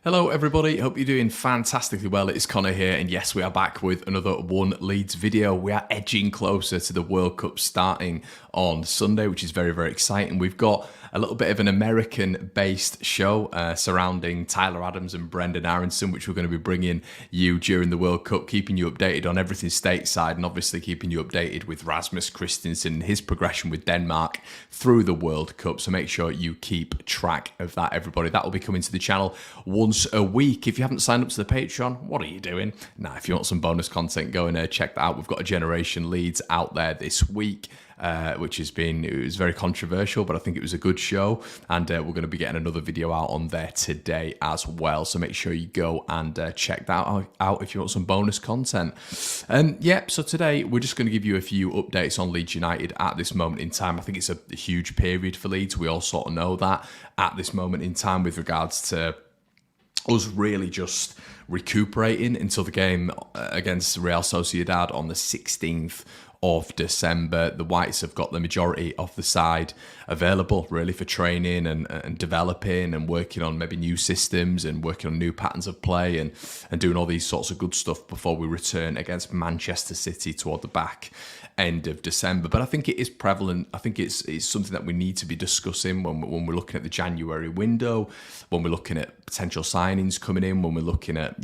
Hello everybody, hope you're doing fantastically well. It's Connor here, and yes, we are back with another One Leeds video. We are edging closer to the World Cup starting on Sunday, which is very, very exciting. We've got a little bit of an American-based show surrounding Tyler Adams and Brendan Aronson, which we're going to be bringing you during the World Cup, keeping you updated on everything stateside, and obviously keeping you updated with Rasmus Christensen and his progression with Denmark through the World Cup. So make sure you keep track of that, everybody. That will be coming to the channel once a week. If you haven't signed up to the Patreon, what are you doing? Nah, if you want some bonus content, go and check that out. We've got a Generation Leeds out there this week, which it was very controversial, but I think it was a good show, and we're going to be getting another video out on there today as well, so make sure you go and check that out if you want some bonus content. So today we're just going to give you a few updates on Leeds United at this moment in time. I think it's a huge period for Leeds. We all sort of know that at this moment in time, with regards to us really just recuperating until the game against Real Sociedad on the 16th of December. The Whites have got the majority of the side available really for training and developing and working on maybe new systems and working on new patterns of play and doing all these sorts of good stuff before we return against Manchester City toward the back end of December. But I think it is prevalent. I think it's something that we need to be discussing when we're looking at the January window, when we're looking at potential signings coming in, when we're looking at,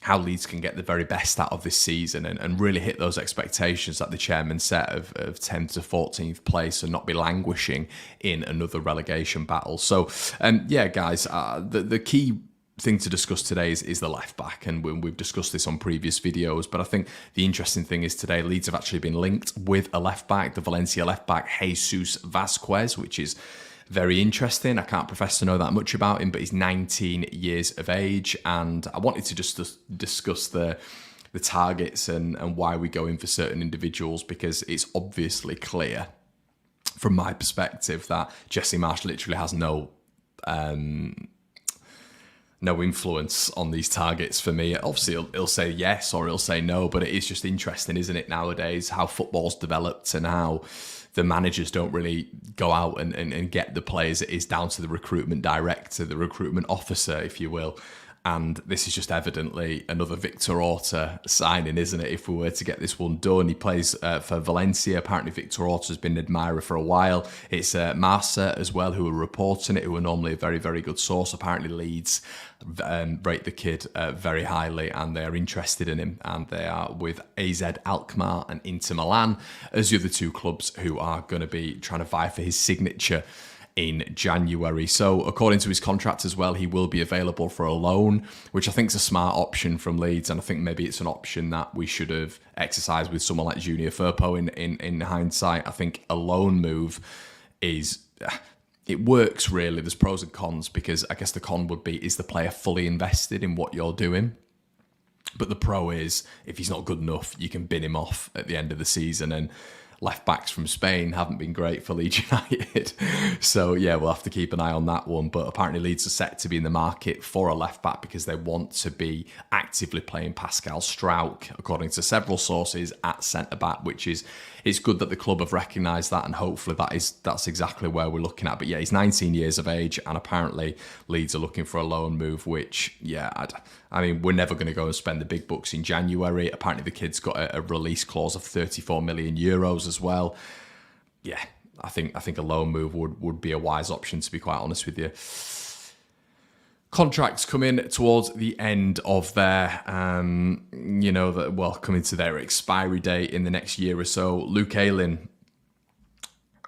how Leeds can get the very best out of this season and really hit those expectations that the chairman set of 10th to 14th place and not be languishing in another relegation battle. So, guys, the key thing to discuss today is the left back, and we've discussed this on previous videos, but I think the interesting thing is today Leeds have actually been linked with a left back, the Valencia left back Jesus Vasquez, which is very interesting. I can't profess to know that much about him, but he's 19 years of age, and I wanted to just discuss the targets and why we go in for certain individuals, because it's obviously clear from my perspective that Jesse Marsch literally has no influence on these targets for me. Obviously, he'll say yes or he'll say no, but it is just interesting, isn't it, nowadays, how football's developed and how the managers don't really go out and get the players. It is down to the recruitment director, the recruitment officer, if you will. And this is just evidently another Victor Orta signing, isn't it, if we were to get this one done. He plays for Valencia. Apparently Victor Orta has been an admirer for a while. It's Marca as well who are reporting it, who are normally a very, very good source. Apparently Leeds rate the kid very highly, and they are interested in him. And they are with AZ Alkmaar and Inter Milan as the other two clubs who are going to be trying to vie for his signature in January. So according to his contract as well, he will be available for a loan, which I think is a smart option from Leeds, and I think maybe it's an option that we should have exercised with someone like Junior Firpo in hindsight. I think a loan move it works really. There's pros and cons, because I guess the con would be, is the player fully invested in what you're doing? But the pro is, if he's not good enough, you can bin him off at the end of the season. And left backs from Spain haven't been great for Leeds United. So yeah, we'll have to keep an eye on that one. But apparently Leeds are set to be in the market for a left back because they want to be actively playing Pascal Struijk, according to several sources, at centre back, which is, it's good that the club have recognised that, and hopefully that's exactly where we're looking at. But yeah, he's 19 years of age, and apparently Leeds are looking for a loan move, which, yeah, I mean, we're never going to go and spend the big bucks in January. Apparently the kid's got a release clause of 34 million euros as well. Yeah, I think a loan move would be a wise option, to be quite honest with you. Contracts come in towards the end of their, coming to their expiry date in the next year or so. Luke Ayling,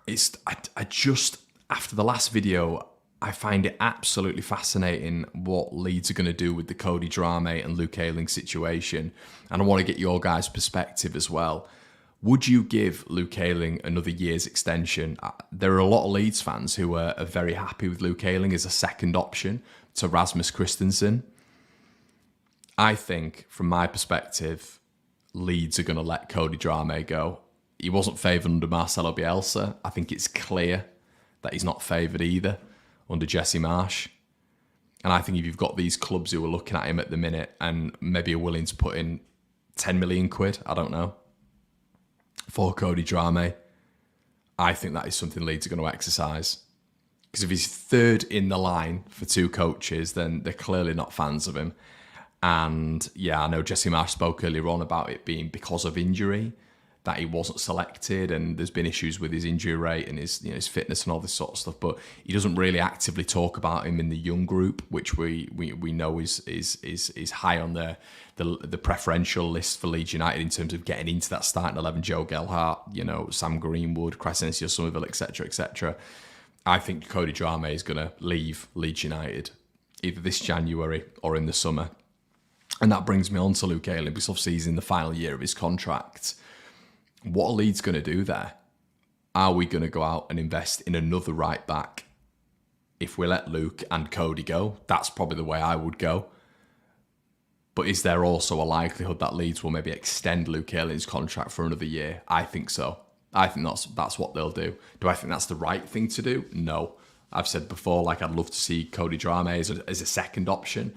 I just, after the last video, I find it absolutely fascinating what Leeds are going to do with the Cody Dramé and Luke Ayling situation. And I want to get your guys' perspective as well. Would you give Luke Ayling another year's extension? There are a lot of Leeds fans who are very happy with Luke Ayling as a second option to Rasmus Christensen. I think, from my perspective, Leeds are going to let Cody Dramé go. He wasn't favoured under Marcelo Bielsa. I think it's clear that he's not favoured either under Jesse Marsch. And I think if you've got these clubs who are looking at him at the minute and maybe are willing to put in 10 million quid, I don't know, for Cody Dramé, I think that is something Leeds are going to exercise. Because if he's third in the line for two coaches, then they're clearly not fans of him. And yeah, I know Jesse Marsh spoke earlier on about it being because of injury that he wasn't selected, and there's been issues with his injury rate and his his fitness and all this sort of stuff. But he doesn't really actively talk about him in the young group, which we know is high on the preferential list for Leeds United in terms of getting into that starting 11. Joe Gelhardt, Sam Greenwood, Crescencio Summerville, etc., etc. I think Cody Drameh is going to leave Leeds United either this January or in the summer. And that brings me on to Luke Ayling, because obviously he's in the final year of his contract. What are Leeds going to do there? Are we going to go out and invest in another right back? If we let Luke and Cody go, that's probably the way I would go. But is there also a likelihood that Leeds will maybe extend Luke Ayling's contract for another year? I think so. I think that's what they'll do. Do I think that's the right thing to do? No. I've said before, I'd love to see Cody Drameh as a second option.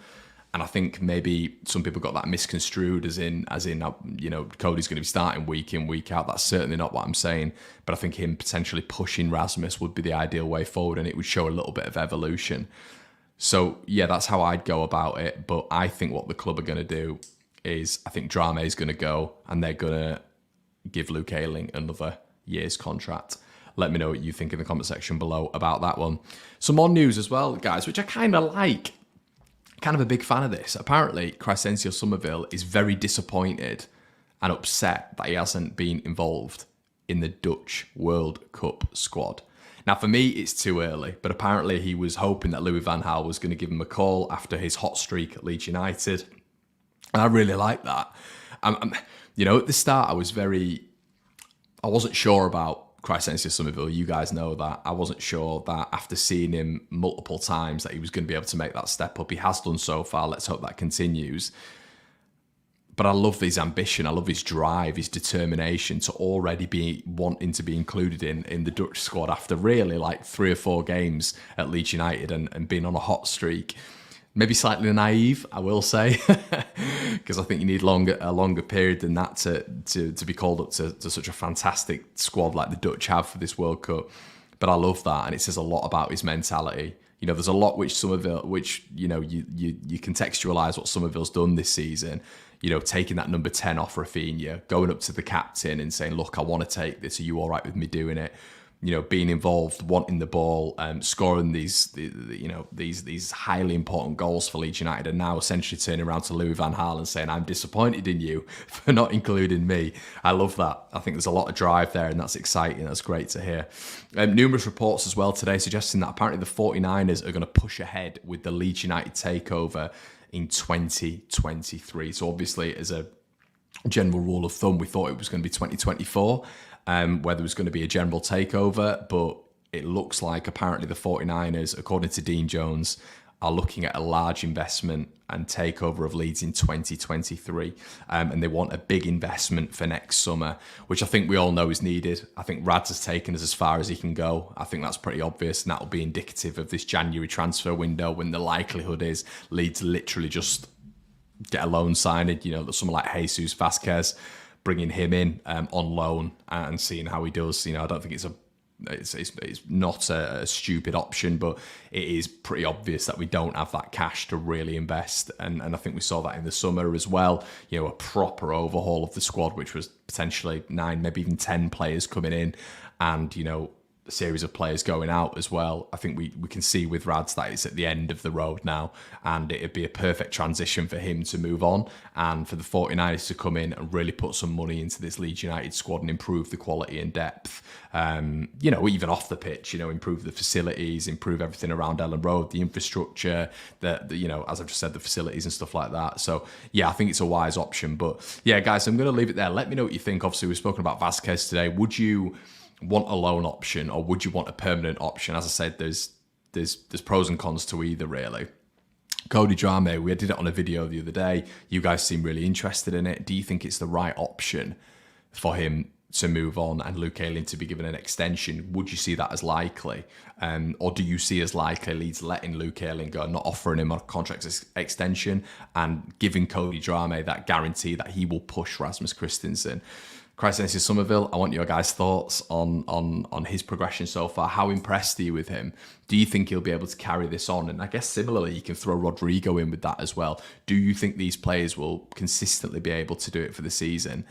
And I think maybe some people got that misconstrued as in, Cody's going to be starting week in, week out. That's certainly not what I'm saying. But I think him potentially pushing Rasmus would be the ideal way forward, and it would show a little bit of evolution. So, yeah, that's how I'd go about it. But I think what the club are going to do is, I think Drameh is going to go, and they're going to give Luke Ayling another year's contract. Let me know what you think in the comment section below about that one. Some more news as well, guys, which I kind of like. Kind of a big fan of this. Apparently, Crescencio Summerville is very disappointed and upset that he hasn't been involved in the Dutch World Cup squad. Now, for me, it's too early, but apparently he was hoping that Louis van Gaal was going to give him a call after his hot streak at Leeds United. And I really like that. At the start, I wasn't sure about Crescencio Summerville. You guys know that. I wasn't sure that after seeing him multiple times that he was going to be able to make that step up. He has done so far. Let's hope that continues. But I love his ambition. I love his drive, his determination to already be wanting to be included in the Dutch squad after really 3 or 4 games at Leeds United and being on a hot streak. Maybe slightly naive, I will say, because I think you need a longer period than that to be called up to such a fantastic squad like the Dutch have for this World Cup. But I love that, and it says a lot about his mentality. There's a lot which Summerville, you contextualise what Summerville's done this season. Taking that number 10 off Rafinha, going up to the captain and saying, "Look, I want to take this. Are you all right with me doing it?" Being involved, wanting the ball, scoring these highly important goals for Leeds United, and now essentially turning around to Louis van Gaal and saying, "I'm disappointed in you for not including me." I love that. I think there's a lot of drive there, and that's exciting. That's great to hear. Numerous reports as well today suggesting that apparently the 49ers are going to push ahead with the Leeds United takeover in 2023. So obviously, as a general rule of thumb, we thought it was going to be 2024. Where there was going to be a general takeover, but it looks like apparently the 49ers, according to Dean Jones, are looking at a large investment and takeover of Leeds in 2023. And they want a big investment for next summer, which I think we all know is needed. I think Rads has taken us as far as he can go. I think that's pretty obvious, and that will be indicative of this January transfer window, when the likelihood is Leeds literally just get a loan signing, that someone like Jesus Vasquez, bringing him in on loan and seeing how he does. I don't think it's not a stupid option, but it is pretty obvious that we don't have that cash to really invest. And I think we saw that in the summer as well. A proper overhaul of the squad, which was potentially 9, maybe even 10 players coming in, and a series of players going out as well. I think we can see with Rads that it's at the end of the road now, and it'd be a perfect transition for him to move on and for the 49ers to come in and really put some money into this Leeds United squad and improve the quality and depth. Even off the pitch, improve the facilities, improve everything around Ellen Road, the infrastructure, as I've just said, the facilities and stuff like that. So yeah, I think it's a wise option. But yeah, guys, I'm going to leave it there. Let me know what you think. Obviously, we've spoken about Vasquez today. Would you want a loan option, or would you want a permanent option? As I said, there's pros and cons to either, really. Cody Drameh, we did it on a video the other day. You guys seem really interested in it. Do you think it's the right option for him to move on and Luke Ayling to be given an extension? Would you see that as likely? Or do you see as likely Leeds letting Luke Ayling go, not offering him a contract extension, and giving Cody Drameh that guarantee that he will push Rasmus Christensen? Christ, Summerville, I want your guys' thoughts on his progression so far. How impressed are you with him? Do you think he'll be able to carry this on? And I guess similarly, you can throw Rodrigo in with that as well. Do you think these players will consistently be able to do it for the season?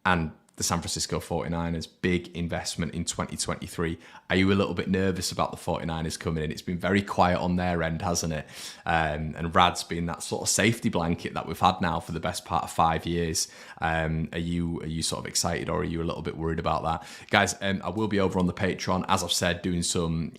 And the San Francisco 49ers, big investment in 2023. Are you a little bit nervous about the 49ers coming in? It's been very quiet on their end, hasn't it? And Rad's been that sort of safety blanket that we've had now for the best part of 5 years. Are you sort of excited, or are you a little bit worried about that? Guys, I will be over on the Patreon, as I've said, doing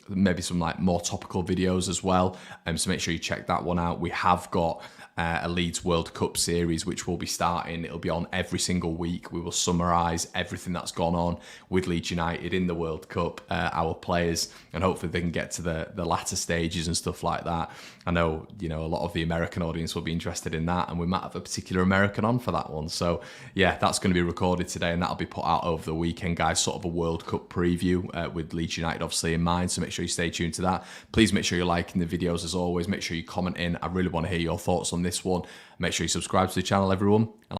maybe some like more topical videos as well. So make sure you check that one out. We have got a Leeds World Cup series which will be starting. It'll be on every single week. We will summarise everything that's gone on with Leeds United in the World Cup, our players, and hopefully they can get to the latter stages and stuff like that. I know, a lot of the American audience will be interested in that, and we might have a particular American on for that one. So yeah, that's going to be recorded today, and that'll be put out over the weekend, guys. Sort of a World Cup preview with Leeds United obviously in mind, so make sure you stay tuned to that. Please make sure you're liking the videos as always. Make sure you comment in. I really want to hear your thoughts on this one. Make sure you subscribe to the channel, everyone.